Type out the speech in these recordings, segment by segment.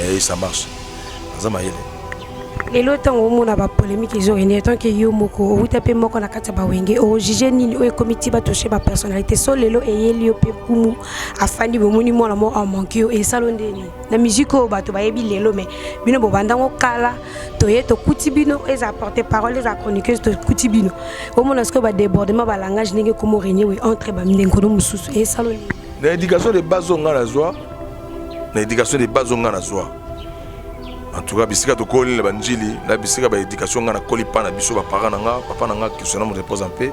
Et ça marche. Et l'autre, on a pas polémique, ils ont une tant que yo moko, ou tapé moko na kata ba wenge, o jige ni o comité ba toucher ba personnalité, so lelo et elio pe kumu afandi bo moni mo la mo en manque et salon de ni. Na musique o ba to ba yebi lelo mais bino bo banda ngo kala to ye to kutibino et apporter parole les chroniqueuses to kutibino. Au moment où ba débordement ba langage ninge comme régner we entre ba mdengo no mususu et salon. Na éducation de base on a joie. Na éducation de base on a joie. En tout cas, bisika to koli le banjili, na bisika ba éducation ngana koli pa na biso ba parents nanga, papa nanga qui sona me repose en paix,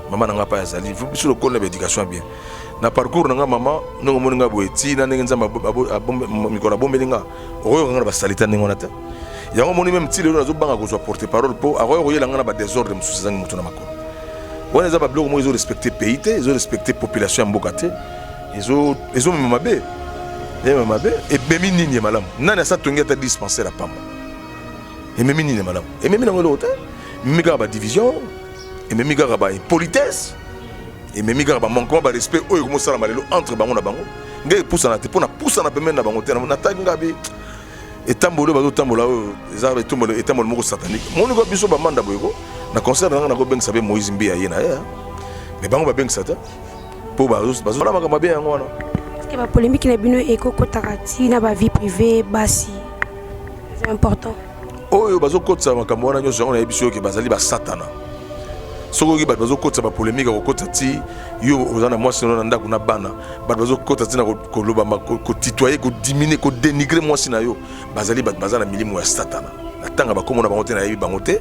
maman nanga pa yazali. Vous biso le koli na éducation bien. Na parcours nanga maman, no mo nga boeti na ngenza mikora bombelinga, oyo ngana ba salita ngona ta. Yango moni même ti le na zo banga ko so porter parole po, aroyo yela ngana ba désordre mususu zangi mutu na makolo. Wana za ba blog mo ils ont respecté pays, ils ont respecté population mbokate. Ils ont mamabe. Et même nini malam nana sa tonga ta dispensaire à pam et même nini malam et même dans l'autre miga ba division et même miga ba politesse et même miga ba manquement ba respect o ko sala malelo entre bango na bango ngai poussa na te pona poussa na pemena bango te na tanga bi et tambolo ba tambola za ba tumbolo et tambolo moko satanique mon go biso ba manda boyko na concert na go beng sabe Moïse Mbia yena ya mais bango ba beng sata po ba la makamba bien ngona. La polémique n'est pas une na ba vie privée basi. C'est important. Oh yo bazo kotsa makambo wana nyonso na ebiso ke bazali ba satana. Soko ki bazo kotsa ba polémique ko kotsa ti yo ozana moi sino na ndako na bana. Bazo kotsa ti na ko loba ko titoyer ko diminuer ko dénigrer moi sina yo. Bazali bazana milimo ya satana. Tanga ba komona bangote na yebi bangote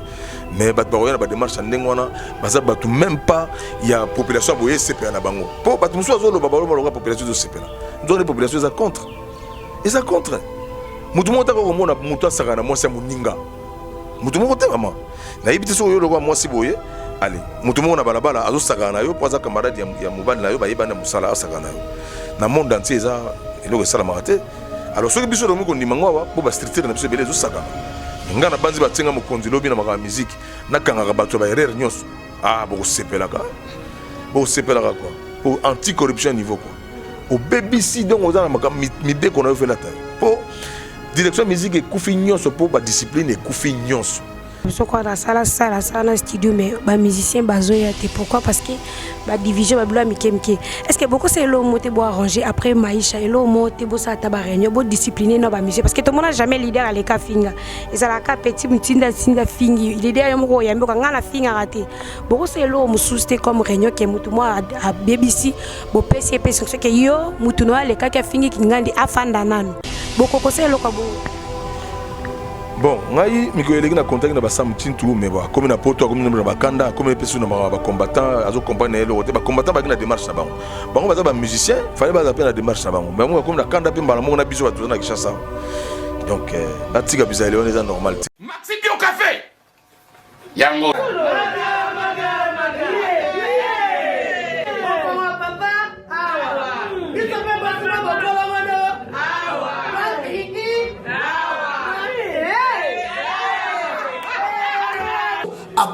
mais bat ba oyana ba démarche ndengwana baza batu même pas ya population boye CPA na bango po batu muso zo lo ba lo population de CPA donc les populations za contre et ça contre mutu mota ko mona mutu asaka na mwasi muninga mutu moko te mama na yebi te so yo lo kwa mwasi boye allez mutu mona balabala azo saka na yo poza camarade ya mobali na yo ba yeba na musala asaka na yo na monde entier za eloko sala marate alors ce que biso lo moko ndimangwa wa po ba stricter na biso bele zo saka ngana banzi batenga mokonzi lobi na maka musique nakanga bato ba erreur nyonso bo sepelaka quoi pour anti corruption niveau quoi au BBC donc oza na maka mibe qu'on a fait la taille pour direction musique et kufi nyonso pour ba discipline et kufi nyonso. Je crois dans la salle studio mais les musiciens bazoya te pourquoi parce que la division ba bla mikemke est-ce que beaucoup c'est l'homme te boire arranger après maïcha et l'homme te bo sa taba réunion bo discipliner na ba musicien parce que tout le monde n'a jamais leader à l'éca finga et ça la ka petit mtinda sinda fingi leader ya moko ya mboka ngana finga raté beaucoup c'est l'homme sous comme réunion que mutu moi à BBC bo pesi c'est que yo mutu no l'éca ka fingi kingandi afanda nanu beaucoup c'est l'homme bon ngai miko eleki na contact na ba Sam Tintu mais ba comme na poto comme na ba kanda comme pesu na ba combattant azo comprendre le ba combattant ba na démarche na bango bango baza ba musicien fallait ba appeler na démarche na bango mais moi comme na kanda pe mbala mo na biso ba na Kinshasa donc batika bizali on est normal Maxi Bio café yango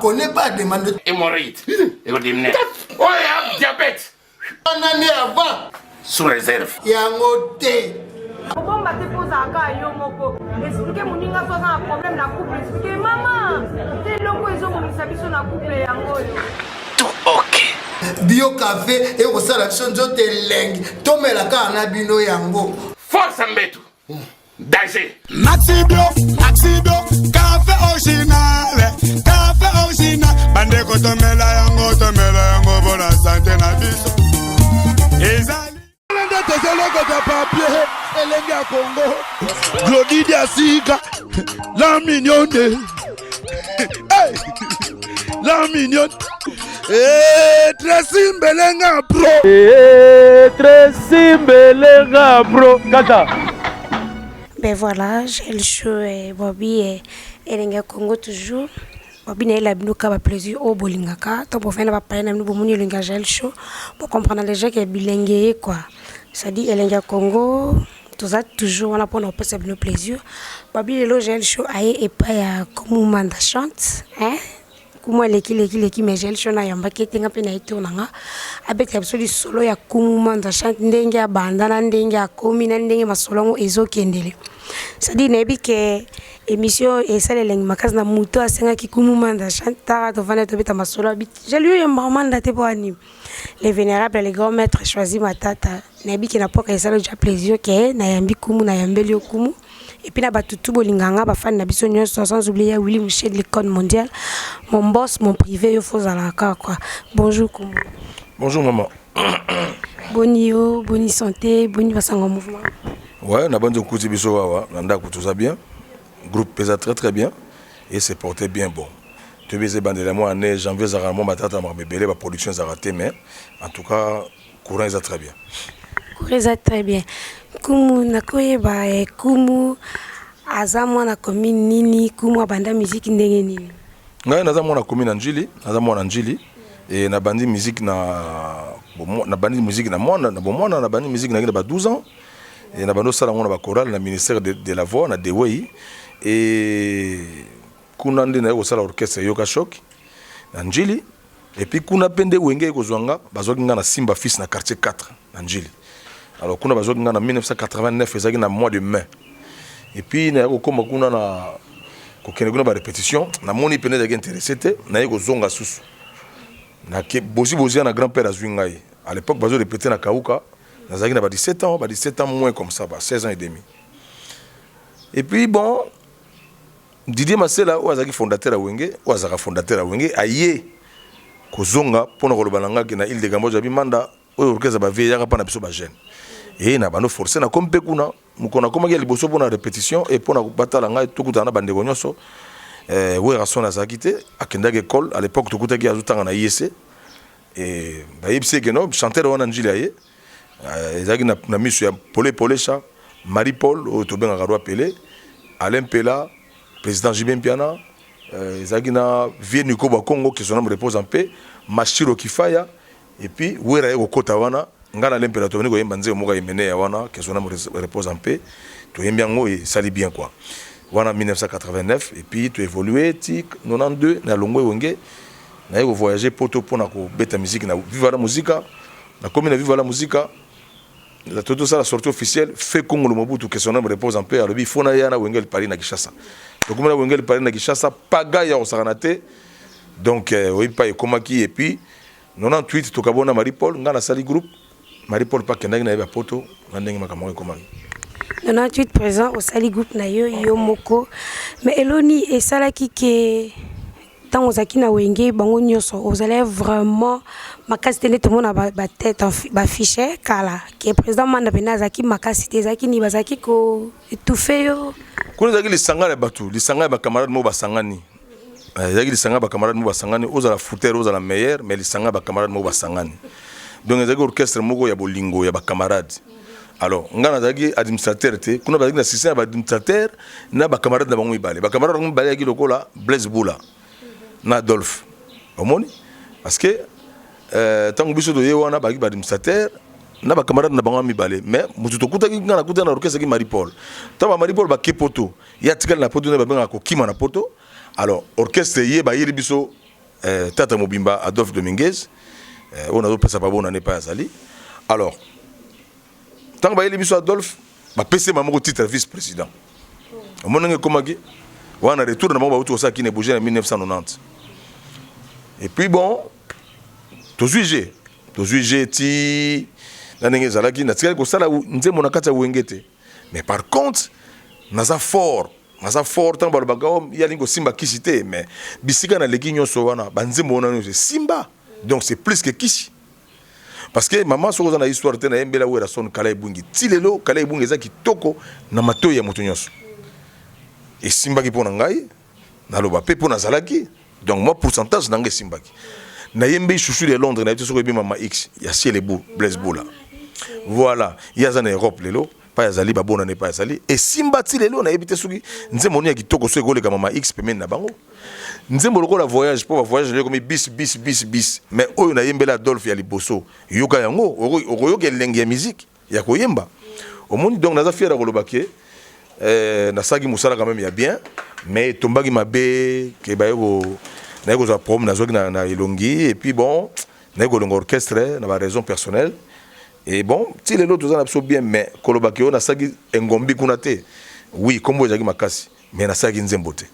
connaît pas demande hémorroïde et godimne oh ya diabète on en est avant sous réserve yango te bon ba te posa ka yo moko expliquer moninga so na problème na couple expliquer maman te longo ezo komisa biso na couple yango tout ok bio café et ko sala biso nzote lengi tomela ka na bino yango force mbetu danger Maxi Bio café original bande ko tomela yango bona santé na biso ezali lende tezeloko ta papier elenge ya Congo Glodidi Asika la mignonne hey la mignonne Tracy Mbelenga bro kata. Ben voilà, j'ai le show et Bobby et Elenga Congo toujours. Bobby n'est là bino ka ba plaisir au bolingaka. Donc pour faire na ba parler na nous moni Elenga j'ai le show pour comprendre les gens qui est bilingue quoi. Ça dit Elenga Congo tout ça toujours on a pour nous passer nos plaisir. Bobby le j'ai le show aye et pas ya comme manda chante hein. kumu leki mais j'ai le chona yamba qui était un peu naïto nanga avec absolu solo ya kumu manda chante ndenge ya bandana ndenge ya komi na ndenge masolongo ezo kendele ça dit nebi que émission et ça les langues makas na muto asenga ki kumu manda chante ta to vana to beta masolo bit j'ai lu un moment daté pour anim les vénérables les grands maîtres choisi ma tata nebi que na poka ça le déjà plaisir que na yambi kumu na yambeli kumu. Et puis, tout bolinganga, ba fan na biso nyonso sans oublier Willy Mouché de l'école mondiale. Mon boss, mon privé, il faut aller quoi. Bonjour Kumu. Bonjour maman. Bonne santé, bonne façon en mouvement. Ouais, na bande kuti biso wawa, nanda tout ça bien. Groupe pesa très bien et c'est porté bien bon. Tu veux bande la moi année janvier zaramo matata ma bébé ba production za raté mais en tout cas courant est très bien. Courant est très bien. Kumu nakoyeba kumu azamwa na commune nini kumu abanda musique ndenge nini ngai nazamwa na commune Njili nazamwa na Njili et na bandi musique na bandi musique na mwana na bomwana na bandi musique na ba 12 ans et na bando sala ngona ba chorale na ministère de la voix na Dewey et kuna ndi na yo sala orchestre yoka shock na Njili et puis kuna pende wenge ko zwanga bazoki nga na Simba fils na quartier 4 na Njili. Alors, on a besoin en 1989, c'est un mois de mai. Et puis, on a une répétition. On a mon épée intéressé. On a eu zonga sous. On a bosi un grand-père à Zwingaï. À l'époque, on a répété na Kauka. On a 17 ans, 17 ans moins comme ça, 16 ans et demi. Et puis, bon, Didier Massela, où est fondateur à Wenge, où est fondateur à Wenge, a yé Kozonga, pour nous relancer qui na île de Gambo, j'avais mandat, où l'orchestre va veiller à pas na biso ba jeune. Et na bano forcé na comme pekuna mukona koma ya liboso pour la répétition et pour na batala ngai tukutana bande gonyoso we rason na zakite akenda école à l'époque tukutaki azutanga na IEC et ba yebse que no chanteur wana Njili aye ezaki na misu ya Polecha Marie Paul o to benga Roi Pelé Alain Pela président Jibin Piana ezaki na Vieux Nico Congo qui son nom repose en paix Mashiro Kifaya et puis we ra kota wana ngana l'impérateur ni ko yemba nze moka yemene ya wana que son âme repose en paix to yembiango et sali bien quoi wana 1989 et puis tu évolué ti 92 na longwe wenge na yo voyager poto pona ko beta musique na viva la musica na commune viva la musica la tout ça la sortie officielle fait Congo le Mobutu que son âme repose en paix alors bi fona ya na wenge Paris na Kinshasa donc comme na wenge Paris na Kinshasa paga ya osaranate donc oui pas komaki et puis 98 to kabona Marie Paul ngana sali groupe Marie Paul pas kendaki na yeba poto ndenge makamoko komaki 98 présent au sali groupe na yo moko mais eloni et salaki ke tant ozaki na wenge bango nyoso ozale vraiment makasi tene tout monde ba tête ba fichier kala que président manda pena zaki makasi te zaki ni bazaki ko étouffé yo kuna zaki lisanga ya batu lisanga ba camarade mo basangani zaki lisanga ba camarade mo basangani ozala fouteur ozala meilleur mais lisanga ba camarade mo basangani. Donc les orchestre moko ya bolingo ya ba camarades. Alors ngana zaki administrateur te kuna bazaki na système ba administrateur na ba camarades na bango ibale. Ba camarades bango ibale ya lokola Blaise Boula na Adolphe. Omoni parce que tango biso do yewana ba administrateur na ba camarades na bango ibale mais mutu to kuta ngana kuta na orchestre ki Marie Paul. Tama Marie Paul ba ke poto ya tikal na poto na ba benga ko kima na poto. Alors orchestre ye ba yeli biso Tata Mobimba Adolphe Dominguez. On a d'autres personnes on n'est pas azali. Alors, tant que biso Adolphe, ba PC maman titre vice-président. On a commencé, on a retourné dans mon ça qui n'est bougé en 1990. Et puis bon, to juger ti na ndenge zalaki na tika ko sala nze mona kata wengete. Mais par contre, naza fort tant ba bagao ya lingo simba kisite mais bisika na leki nyonso wana banze mona no simba. Donc c'est plus que Kishi. Parce que maman so na histoire tena embela wera son kala ebungi. Tilelo kala ebungi za kitoko na mato ya mutu nyonso. Et simba ki pona ngai na loba pe pona zalaki. Donc moi pourcentage na ngai simba ki. Na yembe chouchou de Londres na biso ko bi mama X ya ciel beau Blaise Boula. Voilà, il y a en Europe lelo pas yazali ba bona ne pas yazali et simba tilelo na yebite suki nze moni ya kitoko so egole ka mama X pemene na bango. Nzembo lokola voyage pour voyage comme bis mais oyo na yembela Adolphe ya liboso yoka yango okoyoka lenge ya musique ya koyemba omoni donc naza fier koloba ke na sagi musala quand même ya bien mais tombaki mabe ke ba yoko na ko za problème na zoki na elongi et puis bon na ko longo orchestre na ba raison personnelle et bon ti les autres ont absolument bien mais kolobaki on a saki engombi kuna te oui kombo ezaki makasi mais na saki nzembo te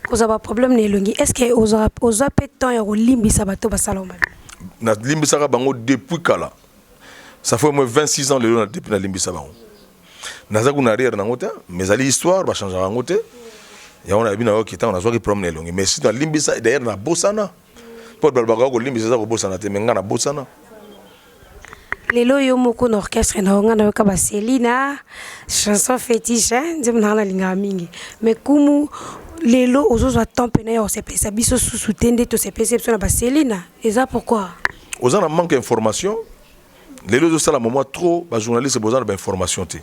vous avez un problème na elongi est-ce que vous avez peu de temps ya kolimbisa bato basaloma na limbisaka bango depuis kala ça fait au moins 26 ans lelo na depuis na limbisa bango naza kuna arrière nango te mais ali histoire ba changer bango te ya on a bina ki ta on a zwa ki problème na elongi mais si na limbisa d'ailleurs na bosana pour balbaka ko limbisa za ko bosana te menga na bosana lelo yo moko na orchestre na nga na ka ba Selina chanson fétiche nzembo na linga mingi mais kumu lelo ozozwa temps pena yo se pesa biso sous tende to se pesa na ba Selina et ça pourquoi aux en manque d'information lelo zo sala moment trop ba journaliste besoin d'information te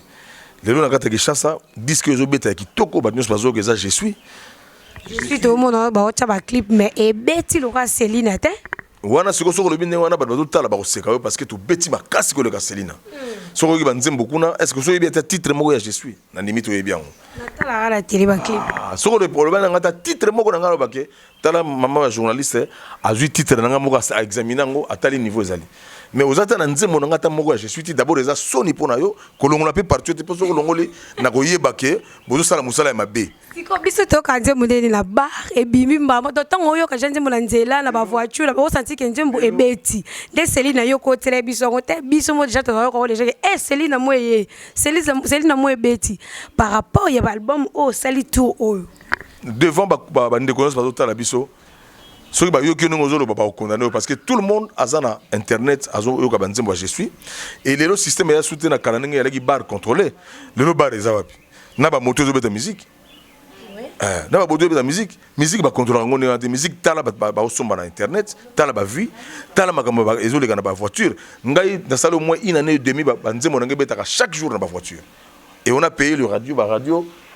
lelo na kata ki chassa disque zo beta ki toko ba news bazo que ça je suis tout le monde ba ocha ba clip mais e beti lo ka Selina te wana siko soko lobi wana ba bazo tala ba ko seka parce que to beti makasi ko le ka Selina soko ki ba nzembo kuna est-ce que so yebi ta titre moko ya je suis na limite o yebi yango na tala ala télé ba clip soko le problème na ngata titre moko na ngalo bake tala maman journaliste a vu titre na ngamo ka examiner ngo atali niveau ezali mais aux attentes nzembo na ngata moko je suis d'abord eza soni pona yo kolongola pe partout te poso kolongoli na ko yebake bozo sala musala ya mabe siko biso to ka nzembo ndeni na bar e bimi mbama to tango yo ka nzembo na nzela na ba voiture na ba senti ke nzembo e beti de Selina yo ko tere biso ngote biso mo déjà to ko déjà e Selina mo ye Selina mo e beti par rapport ya album o sali tout o devant ba ndeko ba to tala biso ceux qui yo kino ngozolo ba condamné parce que tout le monde azana internet azo yo ka banzembo je suis et le système ya soutenu na kananenge ya ki bar contrôlé le bar ezawapi na ba moto zo beta musique na ba moto beta musique ba contrôler ngone na musique tala ba osomba na internet tala ba vie tala makambo ba ezole kana ba voiture ngai na sala au moins une année et demie ba nzembo na ngebeta chaque jour na ba voiture et on a payé le radio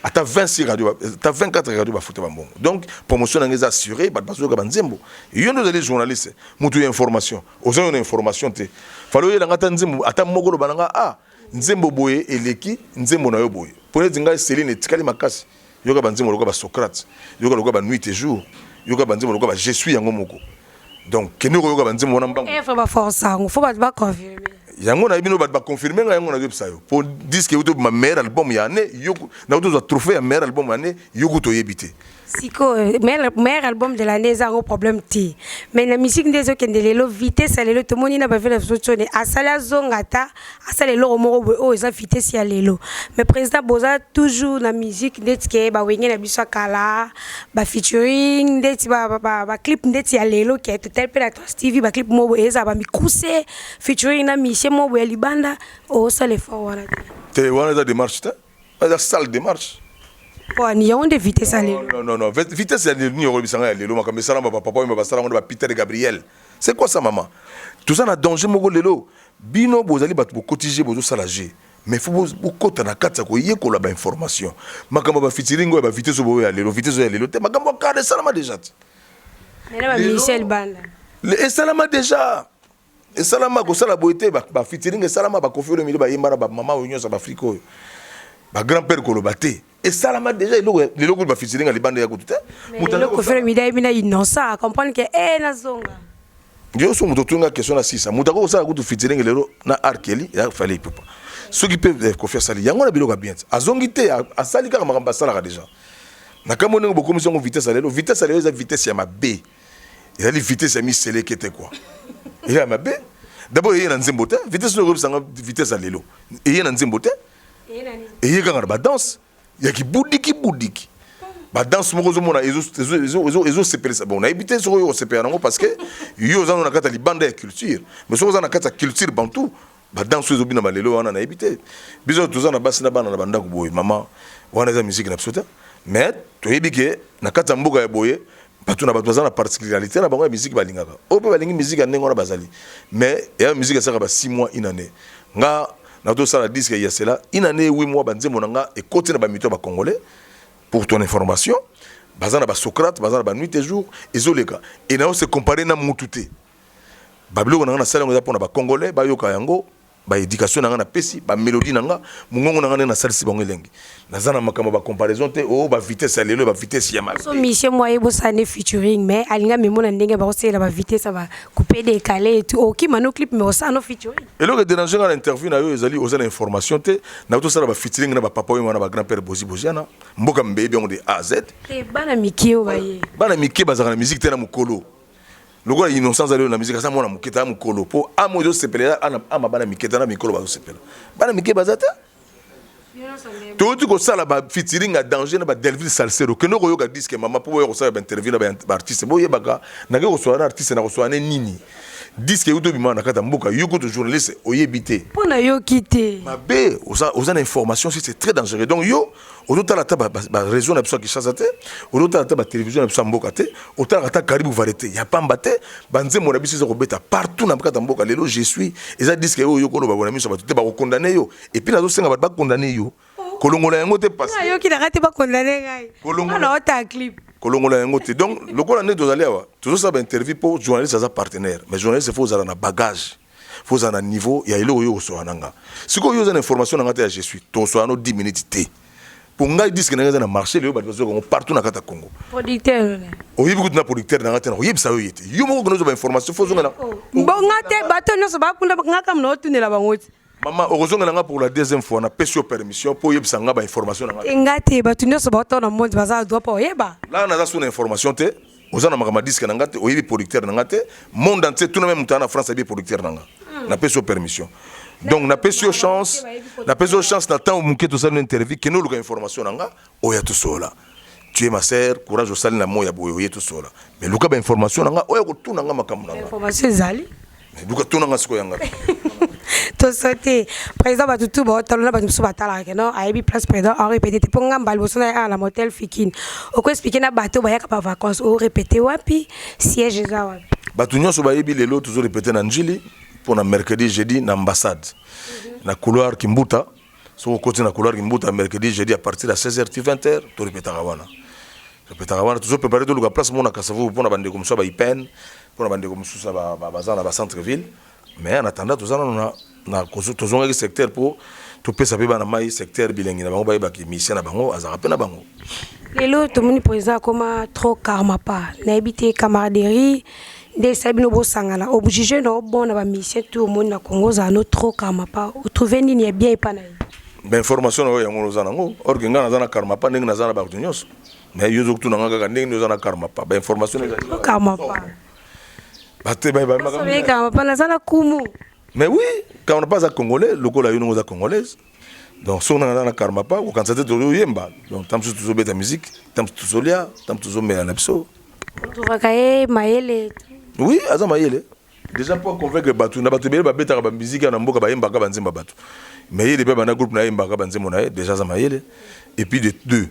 ata 26 radio ata 24 radio ba foutre ba mbongo donc promotion na ngeza assuré ba bazo ka banzembo yo nous les journalistes mutu information ozo une information te falo yela ngata nzembo ata mogolo bananga nzembo boye eleki nzembo na yo boye pone zinga Céline tikali makasi yo ka banzembo loka ba Socrate yo ka loka ba nuit et jour yo ka banzembo loka ba je suis yango moko donc keni ko yo ka banzembo na mbango faut ba force faut ba confirmer yango na bino ba confirmer nga yango na website pour disque auto ma meilleur album ya année yoko na auto trophée ya meilleur album année yoko to yebité siko meilleur album de l'année ça un problème ti mais la musique des autres de lelo vitesse lelo to moni na ba vela sotone asala zongata asala lelo moko o eza vitesse ya lelo mais président boza toujours na musique ndetike ba wenge na biso kala ba featuring ndeti ba clip ndeti ya lelo qui est tel pe la Stevie ba clip mo eza ba mikuse featuring na Michel mo ya libanda o ça le fort wana te wana da démarche ta da salle démarche bon ni on de vitesse à lelo non vitesse ya ni yo bisanga ya lelo makambe sala ba papa ba sala ngo ba Peter Gabriel c'est quoi ça maman tout ça na danger moko lelo bino bozali bat bo cotiser bozo salager mais faut bo kota na katsa ko yekola ba information makambo ba featuring ngo ba vitesse bo ya lelo vitesse ya lelo te makambo ka de salama déjà mais là Michel Banda le salama déjà et salama ko sala boité ba featuring et salama ba confio le milieu ba yimba ba maman onyo sa ba Afrique ba grand-père ko lo baté et salama déjà le logo ba featuring ali bande ya ko tout mutana ko faire midai bina innocent comprendre que na zonga yo so muto tunga question na sisa mutako ko sala ko featuring lelo na arkeli ya fallait papa ceux qui peuvent confier ça yango na biloko bien azongi te asali ka makamba sala déjà na kamone beaucoup mission vitesse lelo eza vitesse ya mabe il a dit vitesse ya misele kete quoi il a mabe d'abord il y a nzembo te vitesse no ko vitesse à lelo et il y a nzembo te et il y a ba danse ya ki budiki ba danse moko zo mona ezo sepele ça bon na habité sur yo sepele nango parce que yo za na kata libanda ya culture mais so za na kata culture bantu ba danse zo bina malelo wana na habité biso to za na basi na bana na banda ko boye mama wana za musique na absoluta mais to yebike na kata mboka ya boye batu na batu za na particularité na bango ya musique balingaka o pe balingi musique ya nengo na bazali mais ya musique ça ba 6 mois une année nga na to sala disque ya cela une année 8 mois banzembo nanga et côté na ba mito ba congolais pour ton information bazana ba Socrate bazana ba nuit et jour ezoleka et na on se comparer na mututé bablo nanga na sala ngo za pona ba congolais ba yoka yango ba éducation nanga na pesi ba mélodie nanga mungongo nanga na salisi bango elengi nazana makamba ba comparaison te o ba vitesse lelo ba vitesse ya mal so mission moi ebo sané featuring mais alinga memona ndenge ba osela ba vitesse ça va couper décaler et tout OK mano clip mais ça no featuring et le déranger na interview na yo ezali oza na information te na to sala ba featuring na ba papa yo na ba grand père Bozi Boziana mboka mbebe on de A à Z et bana mikio baye bana mike bazaka na musique te na mukolo lokola innocence ali na musique ça mona muketa mukolo po amoyo sepela ama bana miketa na mikolo ba sepela bana mike bazata to tu ko sala ba featuring a danger na ba Delville Salsero que no yoga disque mama po yo sala ba interview na ba artiste bo yebaka na ke ko so na artiste na ko so na nini disque yo to bima na kata mboka yo ko to journaliste oyebité pona yo kité mabe oza na information c'est très dangereux donc yo otala ta ba réseau na biso ki chasate otala ta ba télévision na biso mboka te otala ta karibu variété ya pamba te banze mo na biso zo kobeta partout na kata mboka lelo je suis eza disque yo ko lo ba bona miso ba te ba ko condamner yo et puis nazo senga ba condamner yo kolongola yango te parce yo ki na te ba condamner ngai kolongola ota clip kolongola yango te donc lokola ne dozali awa toujours ça ba interview pour journaliste za partenaire mais journaliste faut za na bagage faut za na niveau ya ilo yo so ananga siko yo za na information nanga te ya je suis to so no 10 minutes te pour ngai disque nanga na marché le ba zo partout na kata Congo producteur oyibi kutu na producteur nanga te na oyibi sa yo yete yo moko kono zo ba information faut zo na bonga te bato no so ba kunda ngaka mno tunela bangoti maman heureusement nga pour la deuxième fois na pesio permission pour yebisa nga ba information nga ngate bato nyonso bato na monde baza droit pa oyeba là na za suna information te ozana makama disque na ngate oyebi producteur na ngate monde entier tout na même temps na France bi producteur na nga na pesio permission donc na pesio chance na temps muke to sala interview que nous luka information na nga oya to sola tu es ma sœur courage au sala na moya boyo to sola mais luka ba information na nga oya ko tuna nga makam na nga information zali luka tuna nga siko yanga to sauter président batutu ba talona ba musu batala ke no aibi place président on répéter te ponga mbal bosona à la motel Fikine o ko expliquer na bato ba yaka pa vacances o répéter wapi siège za wapi batu nyonso ba yebi lelo toujours répéter na njili pour na mercredi jeudi na ambassade na couloir Kimbuta so ko na couloir Kimbuta mercredi jeudi à partir de 16h 20h to répéter wana toujours préparer de la place mona kasavu pour na bande comme ça ba ipen pour na bande comme ça ba bazana ba centre ville mais en attendant tout ça na tozonga secteur pour to pesa pe bana mai secteur bilengi na bango ba yeba ki mission na bango azaka pe na bango lelo to moni président comme trop karma pas na habité camaraderie des sabino bo sangana obligé no bon na ba mission tout monde na Congo za no trop karma pas ou trouver nini est bien pas na ben information no yango za nango orgenga na za na karma pas ndenge na za na ba nyos mais yo zoktu na ngaka ndenge no za na karma pas ben information no karma pas bate ba karma pas na za na kumu. Mais oui, quand on n'a pas à Congolais, le Congolais est congolaise. Donc, si on a un karma pas, ou quand ça te dit yemba. Donc, tant que tu joues ta musique, tant que tu joues là, tant que tu joues à l'abso. Tu vas cailler maïle. Oui, azam maïle. Déjà pour convaincre batu, na batu bela beta ba musique na mboka ba yemba ka banzemba batu. Mais il est pas na groupe na yemba ka banzemba na déjà azam maïle. Et puis de deux.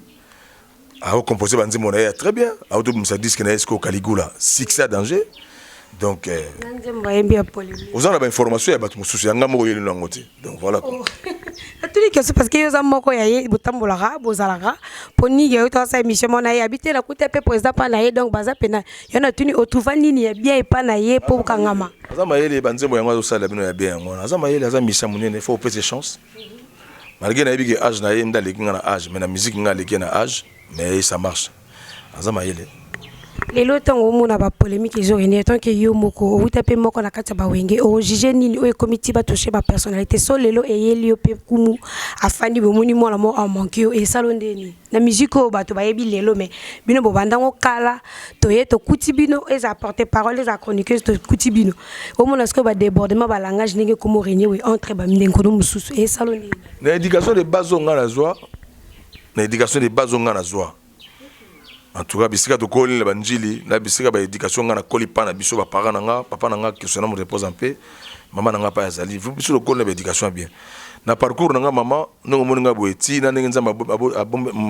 A composer banzemba na très bien. A auto musa disque na Esco Caligula, succès à danger. Donc aux a information ya batu mususu yanga moko yeli nango te donc voilà atuli que c'est parce que yoza moko ya ye botambolaka bozalaka poni ya to sa émission mona ya habiter la côté pe président pa na ye donc baza pena yana tuni otrouva nini ya bien pa na ye po kangama azama yeli banzembo yango sala bino ya bien yango azama yeli azama mission munene faut peut chance malgré na yebiki âge na ye nda lekinga na âge mais na musique nga lekinga na âge mais ça marche azama yeli lelo tango mona ba polémique ezo rene tant que yo moko o tape moko na kata ba wenge o juger nini o comité ba toucher ba personnalité so lelo eyeli yo pe kumu afandi bo moni mo la mo a manqué e salondeni na musique o bato ba yebi lelo mais bino bo bandango kala to ye to kutibino ez apporter parole les chroniqueuse to kutibino o mona sko ba débordement ba langage ndenge komo rene we entre ba mndengo no mususu e salondeni na éducation de base nga na joie na éducation de base nga na joie. En tout cas, bisika to koli le banjili, na bisika ba éducation nga na koli pa na biso ba parents nga, papa nga qui se nomme repose en paix, maman nga pa azali. Vous biso koli na éducation bien. Na parcours nga maman, no ngomoni nga boeti na ndenge nzamba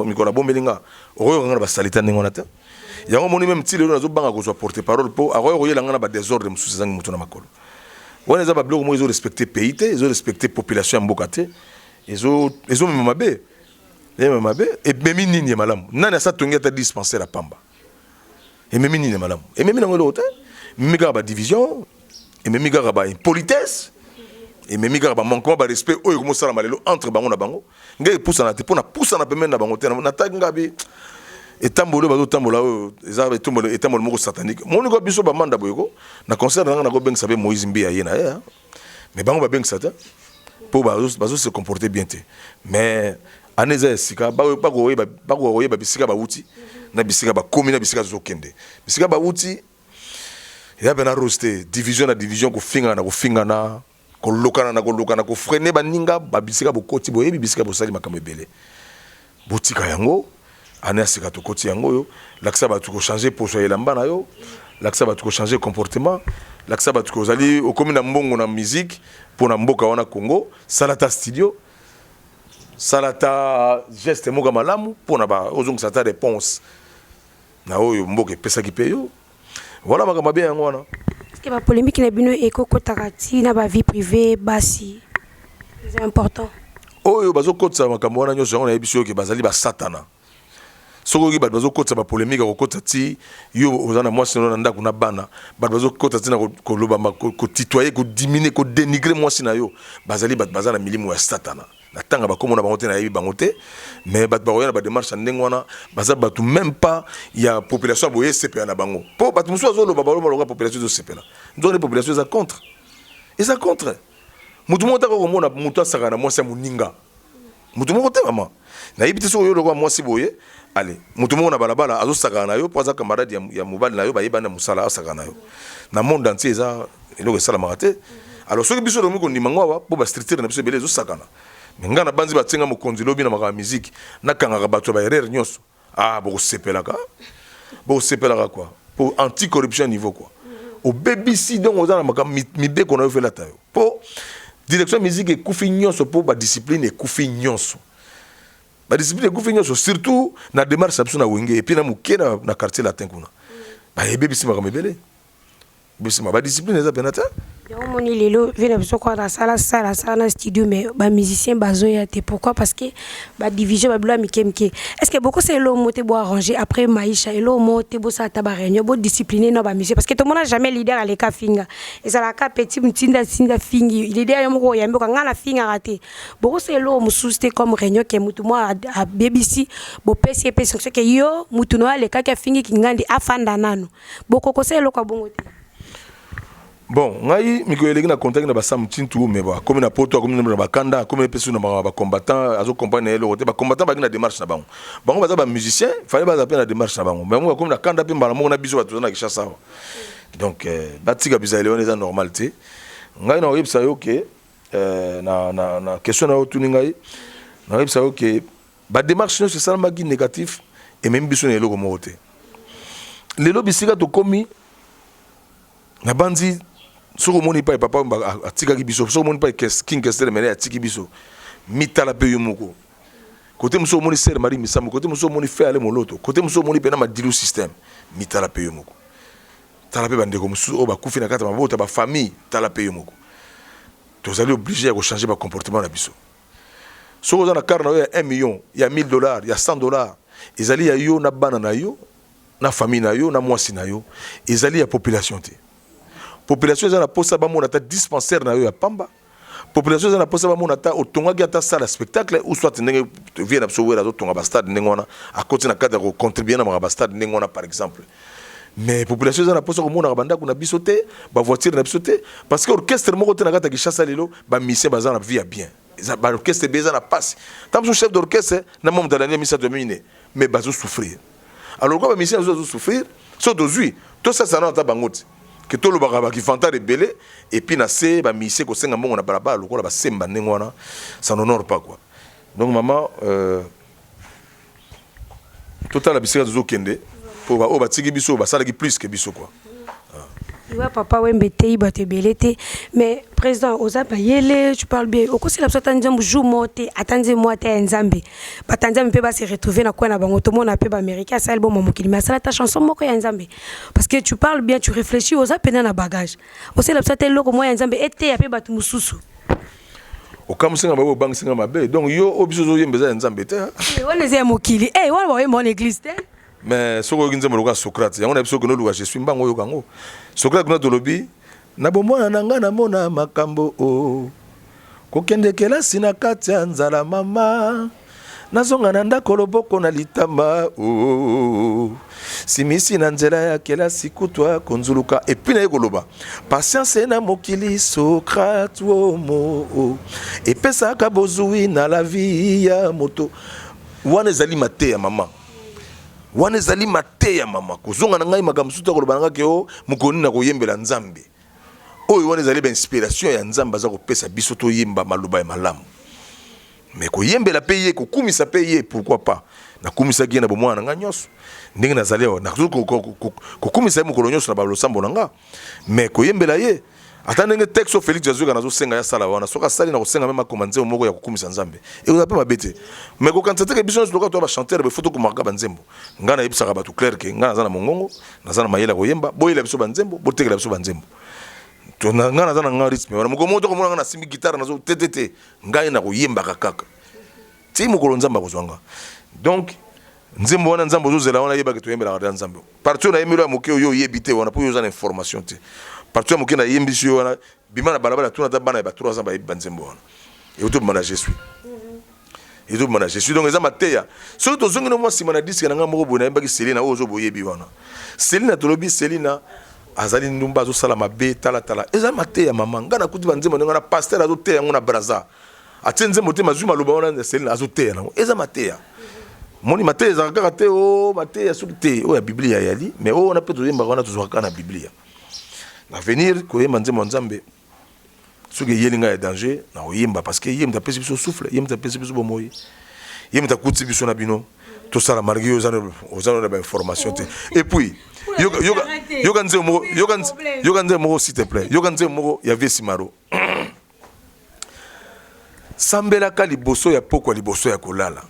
mikona bombelinga, oyo nga ba salita ndenge na te. Yango moni même ti le na zo banga ko so porter parole po, aroyo yela nga na ba désordre mususu zangi mutu na makolo. Wana za ba bloko mo izo respecter pays te, izo respecter population mboka te. Izo memabe. Et même nini ya malamu nani asa tongi ata dispensaire à Pamba et même nini ya malamu et même nango l'hôtel mimi ka ba division et même ka ba politesse et même quand ba manquement ba respect oyo comme ça la malelo entre bango na bango ngai poussa na te pour na poussa na pemena bango te na ta ngabi etambolo bazo tambola oyo ezaba etumbolo etambolo moko satanique moni ko biso ba manda boyoko na concert na ko beng sabe Moïse Mbi ayena ya mais bango ba beng sata pour bazo se comporter bien te mais aneza sika ba ko ba bisika ba uti na bisika ba komi na bisika zo kende bisika ba uti ya bena roster division na division ko finga na ko lokana ko freiner ba ninga ba bisika bo koti bo yebi bisika bo sali makambo ebele botika yango ane sika to koti yango yo laksa ba tu ko changer poso ya lamba na yo laksa ba tu ko changer comportement laksa ba tu ko zali o komi na mbongo na musique pour na mboka wana Congo salata studio salata geste moga malamu pour na ba ozong sata réponse na oyo mboka pesa ki peyo voilà makambo bien yango wana. Que la polémique n'est pas éco takati na ba vie privée basi c'est important oyo bazo kotsa makambo wana nyoso on a biso ke bazali ba satana soko ki bazo kotsa ba polémique ko kotsa ti yo ozana mwasi na ndako na bana bazo kotsa ti na ko loba ko titoyer ko diminuer ko dénigrer mwasi na yo bazali bazana milimo ya satana na tanga ba komona bango te na yebi bango te mais ba roya na ba démarche ndenge wana baza batu même pas ya population boye CPA na bango po batu muso zo loba balo maloka population zo CPA donc les populations za contre mutu mota ko mona mutu asaka na mwasi muninga mutu moko te mama na yibiti so yo lokwa mwasi boye allez mutu moko na balabala azo saka na yo poza camarade ya mobali na yo ba yebana musala asaka na yo na monde entier za eloko sala marate alors soki biso romi ko ndimango wa po ba structure na biso bele zo saka na ngana banzi batsenga mokonzi lobi na maka musique nakanga bato ba erreur nyonso boko sepelaka quoi pour anti corruption niveau quoi au BBC donc on a maka mibe ko na yo fela tayo po direction musique et kufi nyonso po ba discipline et kufi nyonso ba discipline kufi nyonso surtout na démarche biso na wenge et puis na mukena na quartier latin kuna ba BBC maka mebele bisima ba discipline eza penata yo moni lelo vena biso kwa na sala na studio mais ba musicien bazoya te pourquoi parce que ba division ba blo mikemke est-ce que beaucoup c'est lo moté bo arranger après maisha et lo moté bo sa taba réunion bo discipliner na ba musicien parce que tout le monde n'a jamais leader à leka finga et ça la ka petit mtinda fingi leader yo moko yambe ka ngana finga raté beaucoup c'est lo mususte comme réunion que mutu moi à BBC bo PCP c'est que yo mutu no leka ka fingi kingandi afanda nano beaucoup ko c'est lo kwa bongo te. Bon, ngai miko eleki na contact na ba Sam Tintu mais ba comme na poto comme na ba kanda comme pesu na ba combattant azo compagnie le ba combattant ba na démarche na bango. Bango ba za ba musicien, fallait ba za pe na démarche na bango. Mais moi comme na kanda pe mbala mo na biso ba tozana ki chassa. Donc batika bizale on est normalité. Ngai na oyebisa yo ke na question na otuni ngai. Na oyebisa yo ke ba démarche no c'est ça ma négatif et même biso na eloko mo te. Lelo bisika to komi na bandi soko moni pa papa atika ki biso soko moni pa king kestere mele atiki biso mitala pe yo moko côté muso moni ser mari misamu côté muso moni fait aller moloto côté muso moni pe na madilu système mitala pe yo moko tala pe bande ko muso o ba kufi na kata mabota ba famille tala pe yo moko tozali obligé à changer ba comportement na biso soko za na karna ya 1 million ya $1000 ya $100 ezali ya yo na bana na yo na famille na yo na mwasi na yo ezali ya population te population za na posa ba mona ta dispensaire na yo ya pamba population za na posa ba mona ta otonga gi ata salle spectacle ou soit ndenge vient na so wera zo tonga ba stade ndengona a côté na cadre ko contribuer na ba stade ndengona par exemple mais population za na posa ko mona banda kuna bisoté ba voiture na bisoté parce que orchestre moko te na kata ki chassa lelo ba musicien ba za na vie bien ba orchestre beza na passe tam so chef d'orchestre na membre de l'année misa dominer mais ba zo souffrir alors quoi ba musicien zo souffrir so dozui tout ça ça na ta bangote que tout le bagaba qui fanta rebelle et puis na se ba missé ko senga mongo na balaba lokola ba semba ndengwana ça n'honore pas quoi donc maman total la bisika zo kende pour ba o ba tigi biso ba sala ki plus que biso quoi ouais papa wembete ba te belete mais président ozapa yele tu parles bien oko c'est la sorte nzambu jour monté attendez moi te nzambe batanzambe pe ba se retrouver na kwa na bango to mona pe ba américain ça album mokili mais ça ta chanson moko ya nzambe parce que tu parles bien tu réfléchis ozapa na bagage o c'est la sorte loko moi nzambe ete ya pe batu mususu okamusenga babo bang singa mabe donc yo obiso zo yembeza nzambe te wana ze mokili wana ba mon église te mais soko kinze moloka Socrate yango na biso ko no luka je suis mbango yo kango Socrate kuna tolobi na bomona nanga na mona makambo o kokende kelasi na kati ya nzala mama nazonga na ndako loboko na litama simisi na nzela ya kelasi kutwa konzuluka epi na ye koloba patience na mokili Socrate womo epesaka bozwi na la vie ya moto wana ezali mate ya mama wana ezali mate ya mama kozonga na ngai makambo suta koloba nanga ke o mukoni na koyembela nzambe oyo wana ezali ba inspiration ya nzambe aza kopesa biso to yemba maloba ya malamu mais koyembela pe ye kokumisa pe ye pourquoi pas na kumisa ki na bomwana nga nyoso ndenge nazali na kokumisa ye mokolo nyonso na balosambo na nga mais koyembela ye ata ndenge texte Félix Jazuka nazo senga ya sala wana soka sali na kosenga même akomanze moko ya kokumisa nzambe e oza pe mabete mais ko kantate ke biso loka to ba chanteur be photo ko marka banzembo nga na yebisa ba to clair ke nga nazana mongongo nazana mayela koyemba boyela biso banzembo botekela biso banzembo to nga nazana nga rythme wana moko moto ko mona nga na simbi guitare nazo tetete ngai na koyemba kaka ti mokolo nzamba kozwanga donc nzembo wana nzambo zozela wana yeba ke toyembela ka nzambe partout na yemelo ya moke oyo yebite wana po yo za information te partout moke na yembiso yo wana bimana balabala tuna ta bana ba 3 ans ba yeba nzembo wana et to mana je suis et to mana je suis donc ezama teya so to zongi no mo sima na disque na nga moko bona yeba ki Selina ozo boyebi wana Selina to lobi Selina azali ndumba zo sala mabe tala ezama teya mama ngana kuti banzembo nga na pasteur azo teya ngona braza atenze mote mazuma loba wana Selina azo teya na ezama teya moni mate za kaka te o mate ya suki o ya biblia yali mais o na peto yemba wana tuzwaka na biblia na venir ko yemba nzembo nzambe suki yelinga ya danger na oyemba parce que yemba pesi biso souffle yemba pesi biso bomoyi yemba kuti biso na bino to sala margi ozana na ba information te et puis yoga nzembo s'il te plaît yoga nzembo ya Vesimaro sambela ka liboso ya poko liboso ya kolala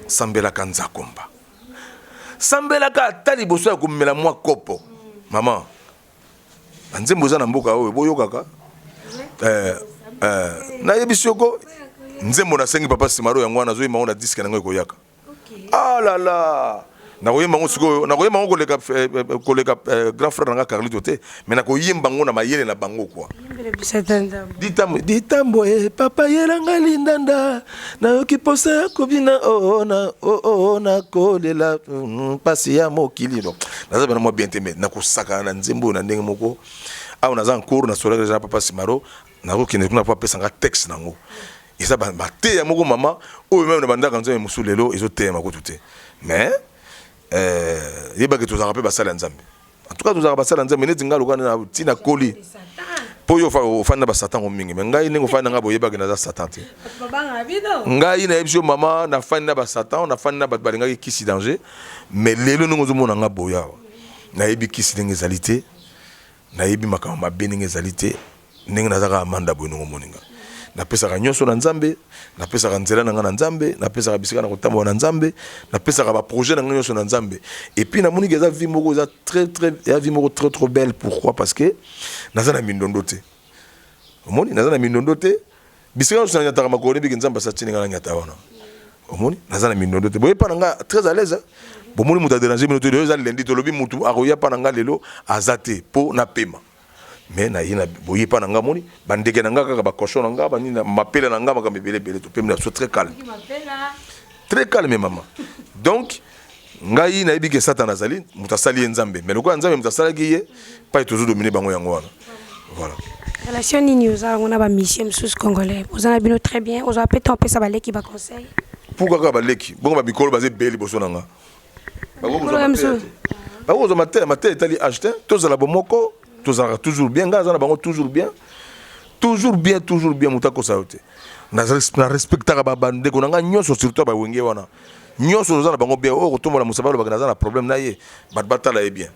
sambela ka nzakomba sambela ka tali boso ya komela mwa kopo mama nzembo za na mboka oyo boyokaka na yebisoko nzembo na sengi papa Simaro yango na zoyima ona disque na ngoy koyaka ah la la na koyemba ngo siko na koyemba ngo koleka grand frère nga Carlito te mais na koyemba ngo na mayele na bango quoi ditambo papa yelanga lindanda na yokiposa kobina na kolela pasi ya mokili donc naza bana mo bien te mais na kosaka na nzembo na ndenge moko a on a en cours na soleil déjà papa Simaro na ko kine kuna papa sanga texte nango isa ba te ya moko mama o même na banda kanzo ya musulelo izo te ma ko tuté mais yeba ke tozaka pe basala nzambe en tout cas tozaka basala nzambe neti ngalo kana na tina koli po yo ofanda ba satan ko mingi mais ngai ningo fanda ngabo yeba ke na za satan te ngai na ebisho mama na fanda ba satan na fanda ba balinga kisi danger mais lelo ningo zo mona ngabo ya na yebi kisi ndenge ezalité na yebi makama mabe ndenge ezalité ndenge nazaka amanda bo ningo moninga na pesa ka nyonso na nzambe na pesa ka nzela na nga na nzambe na pesa ka bisika na kotambo na nzambe na pesa ka ba projet na nga nyonso na nzambe et puis na moni que za vie moko za très ya vie moko très trop belle pourquoi parce que naza na mindondo te omoni naza na mindondo te bisika nyonso na nyata makoni bi nzamba sa tini nga na nyata wana omoni naza na mindondo te boye pa nga très à l'aise bomoni muta déranger minuto de za lundi to lobi mutu akoya pa nga lelo azate po na pema mais na yina boye pa nanga moni bandeke nanga kaka ba cochon nanga ba ni na mapela nanga makambe bele to pemna so très calme maman donc ngai na yebike satana zali mutasali nzambe mais lokwa nzambe mutasala giye pas toujours dominer bango yango wana voilà relation ni news on a ba mission sous congolais vous en avez très bien on a peut tomber ça ba leki ba conseil pourquoi ka ba leki bongo ba bikolo ba ze beli boso nanga ba zo maté tali acheter tous la bomoko toujours bien gars na bango toujours bien mutako saote na respectaka ba bande ko nga nyonso surtout ba wenge wana nyonso na bango bien o kotombola musabalo ba na problème na ye batala e bien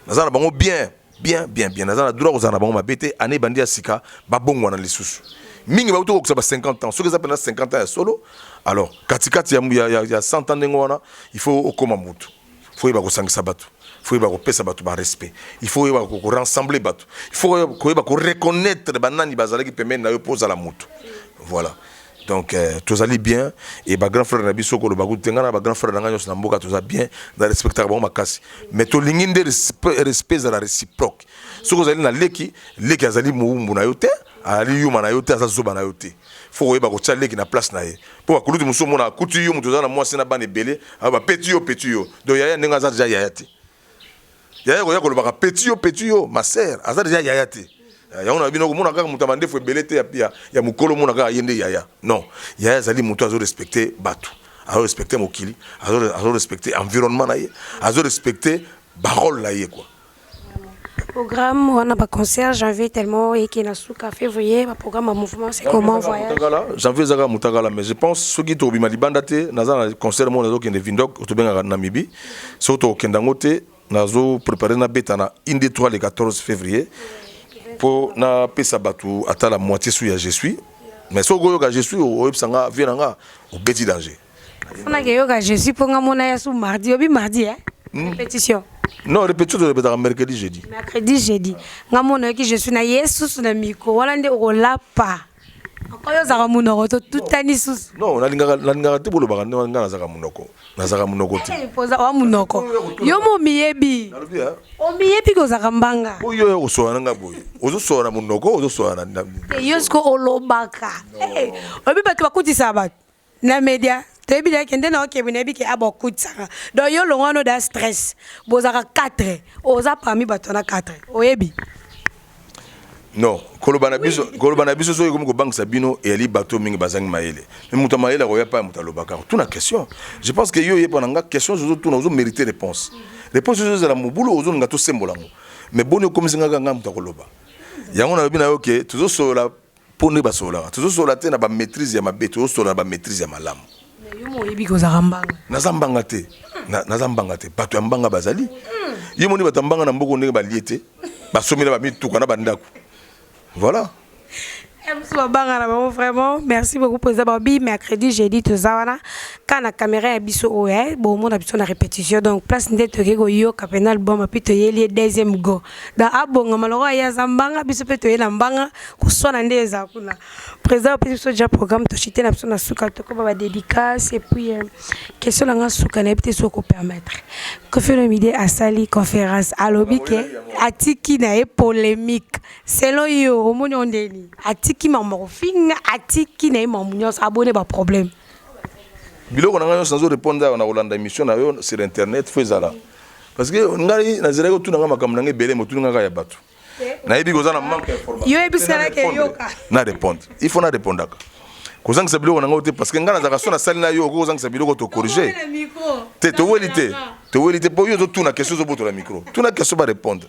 na bango bien na droit ko na bango mabete ane bandi ya sika ba bongwa na lisusu mingi ba utoko ko 50 ans ce que ça appelle 50 ans solo alors katikati ya 100 ans ngwana il faut okoma mutu faut iba ko sangisa batu faut y pesa batu ba respect il faut y rassembler batu il faut y reconnaître banani bazala qui permet na yo poser la moto voilà donc tous allez bien et ba grand frère na biso ko lo ba kutenga na ba grand frère na nganyo na mboka tous bien na respecter ba makasi mais to linginde respect za la réciproque ce que vous allez na leki azali muumbu na yo te ali yuma na yo te azazoba na yo te faut koyeba kotia leki na place na ye po bakuluti mosusu omona akuti yo moto oza na mwasi na bana ebele bapeti yo donc yaya ndenge aza deja yaya te yaya koya kolobaka peti yo ma sœur aza deja yaya te yango na bino komona kaka moto abandefu ebele te ya mokolo omona kaka ye nde yaya non yaya azali moto azorespecte bato azorespecte mokili azorespecte environnement na ye azorespecte barole na ye quoi. Programme, on a pas concert janvier tellement et qui n'a souka février, le programme à mouvement c'est comment voyage. Janvier zaka mutakala mais je pense ceux qui tobi malibanda te naza concert mo nazo kende Vindok to benga Namibie so to kendango te nazo préparer na beta na inde 3 le 14 février pour na pesa batu ata la moitié sous ya je suis mais so goyo ka je suis o epsanga vienanga au beti danger. On a que je suis pour ngamo ya sous mardi obi mardi hein. Répétition. Non, répétition de répéter mercredi jeudi. Mercredi jeudi. Ngamona ki je suis na Yesus na miko wala nde olapa. Akoyo zaka munoko tout tani sus. Non, na linga te bolo baka nga zaka munoko. Na zaka munoko te. Poza wa munoko. Yo mo miyebi. O miyebi ko zaka mbanga. Bo yo so na nga boy. Ozo so na munoko, ozo so na. Yo sko olobaka. Eh, obi batu bakuti sabat. Na media tebi ya kende na okebine bi ke abokutsa do yo longano da stress bozaka 4 oza parmi batona 4 oyebi non kolobana biso so ko bank sabino et ali bato mingi bazangi maele mais muta maele ko ya pa muta lobaka tout na question je pense que yo yeba nga question zo tout na zo mériter réponse zo la mobulu ozo nga to sembolango mais boni ko misinga nga muta koloba yango na bina yo ke tuzo sola pone basola tuzo sola te na ba maîtrise ya mabeto tuzo sola na ba maîtrise ya malamu. Yo yebi ko zakambanga nazambanga te bato ya mbanga bazali ye moni batambanga na mboko ndenge baliete basomela ba mituka na bandako voilà. Vraiment, merci beaucoup pour ça. Mercredi, jeudi, tout ça. Quand la caméra est biso, bon, on a besoin de répétition. Donc, place d'être que yo capé album, puis tu y deuxième go. Dans abonga malheureusement, il y a zambanga, biso peut y lambanga, kuswa na ndeza kuna. Présent puis ce déjà programme to chité na na suka to ko ba dédicace et puis question la suka na peut so ko permettre. Que fait le midi à Sali conférence à lobike atiki na polémique. Selon yo, au monde ondeli. Atiki mamofinga atiki na mamunyo abonné ba problème. Biloko na ngayo sans répondre na Rolanda émission na yo sur internet faisala. Parce que ngari na zereko tu na makambo na ngebele motu ngaka ya batu. Na yebi kozana manque d'information. Yo yebi sala ke yoka. Na répondre. Il faut na répondre. Kozanga sa biloko na ngote parce que ngana za kasona sali na yo kozanga sa biloko to corriger. To welite po yo to na question zo boto la micro. Tu na question ba répondre.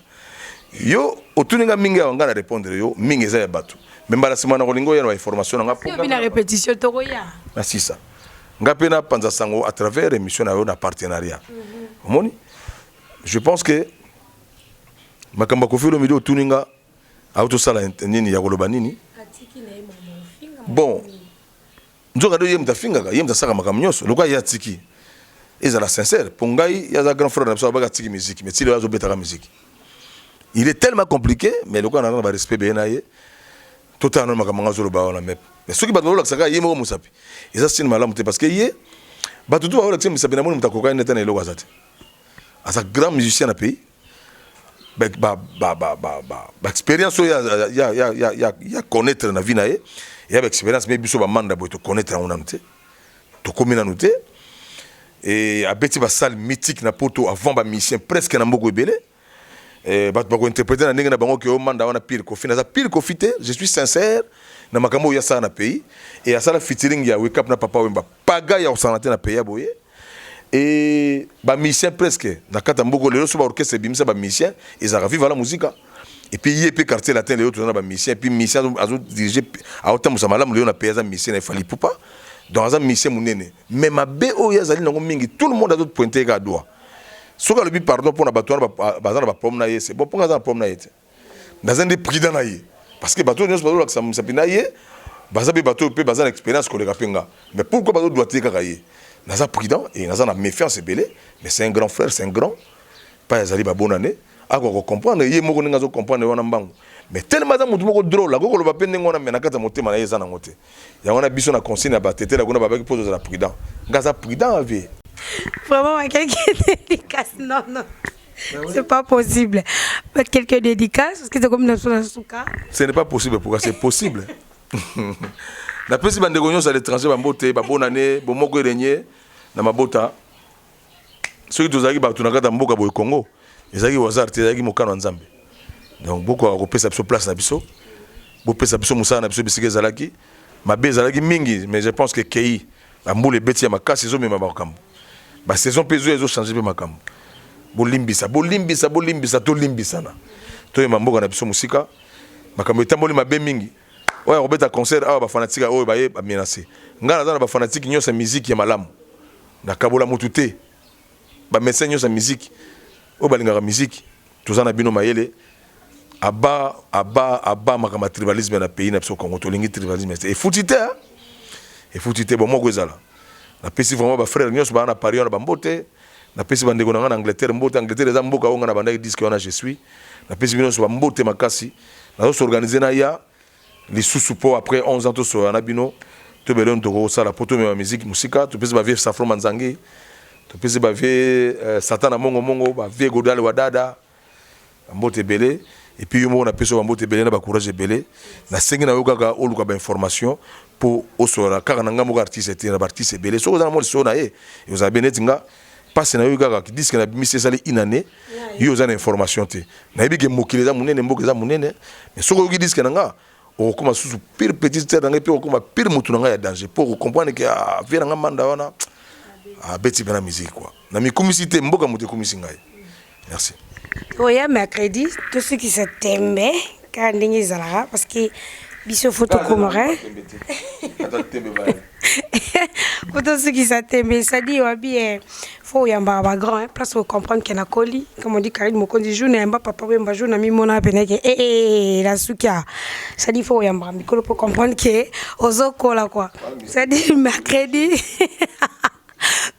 Yo otuninga mingi ya ngana répondre yo mingi za ya batu. Membala sima na kolingo ya na information nga pour. Yo bina répétition to koya. Na sisa. Nga pena panza sango à travers émission na yo na partenariat. Omoni? Je pense que makamba kofilo mido tuninga auto sala nini ya koloba nini bon nzoka do yemta finga ka yemta saka makamnyoso lokwa ya tiki ezala sincère pongai ya za grand frère na so ba tiki musique mais tilo azo betaka musique il est tellement compliqué mais lokwa na ba respect be na ye totalement makamanga zo ba wala mais soki ba lola saka yemo musapi eza sin malamu te parce que ye ba tutu ba wala tiki musapi na moni mutakoka neta na lokwa zate asa grand musicien na pays expérience ya connaître na vie na ye ya expérience mais biso ba manda boy to connaître on amte to komina noté et abeti ba salle mythique na poto avant ba musicien presque na mboko ebele et ba ko interpréter na ndenge na bango ke o manda wana pile ko fina za pile ko fité je suis sincère na makambo ya ça na pays et à ça la featuring ya wake up na papa wemba paga ya osanate na pays ya boye. Et ba musicien presque na kata mboko lelo so ba orchestre bimisa ba musicien ils arrivent vivre la musique et puis yep quartier latin lelo to na ba musicien puis musicien azo diriger a autant musama la lelo na paysan musicien il fallait pas dans un musicien munene mais ma bo ya zali nango mingi tout le monde a d'autres pointer ka doigt soka le bi pardon pour na bato bazana ba prom na ye c'est bon pour na prom na ye dans un des prudent na ye parce que bato nyos bato la ça pina ye bazabe bato pe bazana expérience ko le kapenga mais pourquoi bato doit te ka ye naza prudent et naza na méfiance belé mais c'est un grand frère c'est un grand pas yazali ba bonne année ako comprendre ye moko ninga zo comprendre wana mbango mais tellement za mutu moko drôle ko lo ba pende ngona mais nakata motema na yeza na ngote ya wana biso na consigne ba tete la kuna ba ki pose za prudent ngaza prudent ave vraiment quelqu'un dédicace non c'est pas possible quelques dédicaces, parce que c'est comme dans Souka. Ce n'est pas possible, pourquoi c'est possible. La personne qui est à l'étranger, bonne année, bon mot régné, dans ma bota. Ceux qui sont allés à Mboka au Congo, ils ont aux arts, ils ont Mokano en Zambie. Donc beaucoup ont repéré sa place na biso. Beaucoup sa biso Moussa na biso bisike zalaki. Ma bé zalaki mingi, mais je pense que Kei, la moule bêtia ma casse, ils ont même makambo. Ba saison peso ils ont changé pe makambo. Bolimbisa to limbisa na. To ma mboka na biso musika. Makambo etamboli ma bé mingi. Ouais, Robert a concert ah ba fanatique oh ba menacé. Ngana za na ba fanatique nyosa musique ya malamu. Na kabola mutute. Ba médecin nyosa musique. O balingaka musique. Tozana bino mayele. Aba makama tribalisme na pays na biso Congo to lingi tribalisme. Et foutité hein. Et foutité bon moko ezala. Na pesi vraiment ba frère nyoso ba na Paris na ba mbote. Na pesi ba ndeko na en Angleterre mbote eza mboka onga na banda disque wana je suis. Na pesi bino so ba mbote makasi. Na so organiser na ya les sous-support après 11 ans to so na bino to belon to ça la poto ma musique musika to pesi ba vie Safro Manzangi. To pesi ba vie Satana mongo ba vie Godal Wadada. Mbote belé. Et puis on a personne mbote belé na ba courage belé. Na sengi na yoka oluka ba information pour osora car nanga mo artiste était na artiste belé. So za mo so na e. Vous avez benetinga passe na yoka qui disque na bimisi sali inane. Yo za na information te. Na yebi ke mokile za munene mboka za munene. Mais so ko disque nanga o koma sous pire petite terre nanga pe o koma pire mutu nanga ya danger pour comprendre que vient nanga manda wana a beti bena musique quoi. Na mi comicité mboka mutu comisi ngai. Merci. Oui, mercredi, tous ceux qui se t'aimaient, car ils sont là, parce que biso photo comoré. Pour tous ceux qui se t'aimaient, ça dit, ouais, faut y avoir grand, place pour comprendre qu'il y a un colis. Comme on dit, Karine Mokondi, joue, n'a pas papa, mais joue, n'a mis mon appel, la soukia. Ça dit, faut y avoir un pour comprendre que aux autres, là, quoi. Ça dit, mercredi.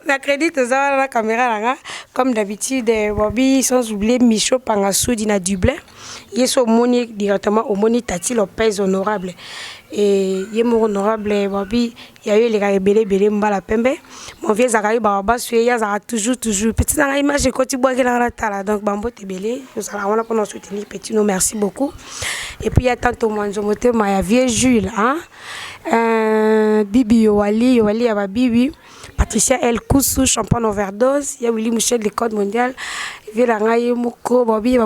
Mercredi, tu as la caméra là, comme d'habitude, Bobby, sans oublier Michaud Pangassou d'Ina Dublin. Il est au moni directement au moni Tati Lopez honorable. Et il est honorable, Bobby. Il y a eu les gars belé mbala pembe. Mon vieux Zagaï Baba, il y a toujours. Petit dans l'image, quand tu bois la tala. Donc, Bambo t'es belé. Nous allons pour nous soutenir. Petit, nous merci beaucoup. Et puis, il y a tantôt Manjomote, ma vieux Jules, hein. Bibi Yowali, à Bibi. Patricia El Koussou, champagne overdose. Il y a Willy Michel, le code mondial. Il y a Rangaye Moko, Bobby,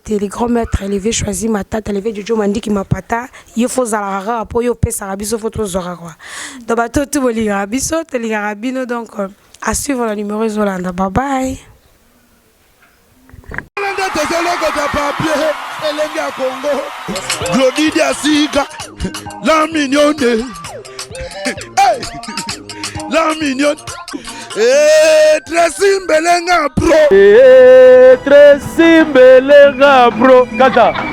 les grands maîtres, il y choisi ma tante, il y a Jojo Mandi qui m'a pata. Il faut Zalara, pour y faire Sarabiso, photo Zora. Donc, tout le Ligarabiso, le Ligarabino. Donc, à suivre le numéro Zolanda. Bye bye. La mignonne. La mignonne. Tracy Mbelenga bro. Tracy Mbelenga bro. Kata.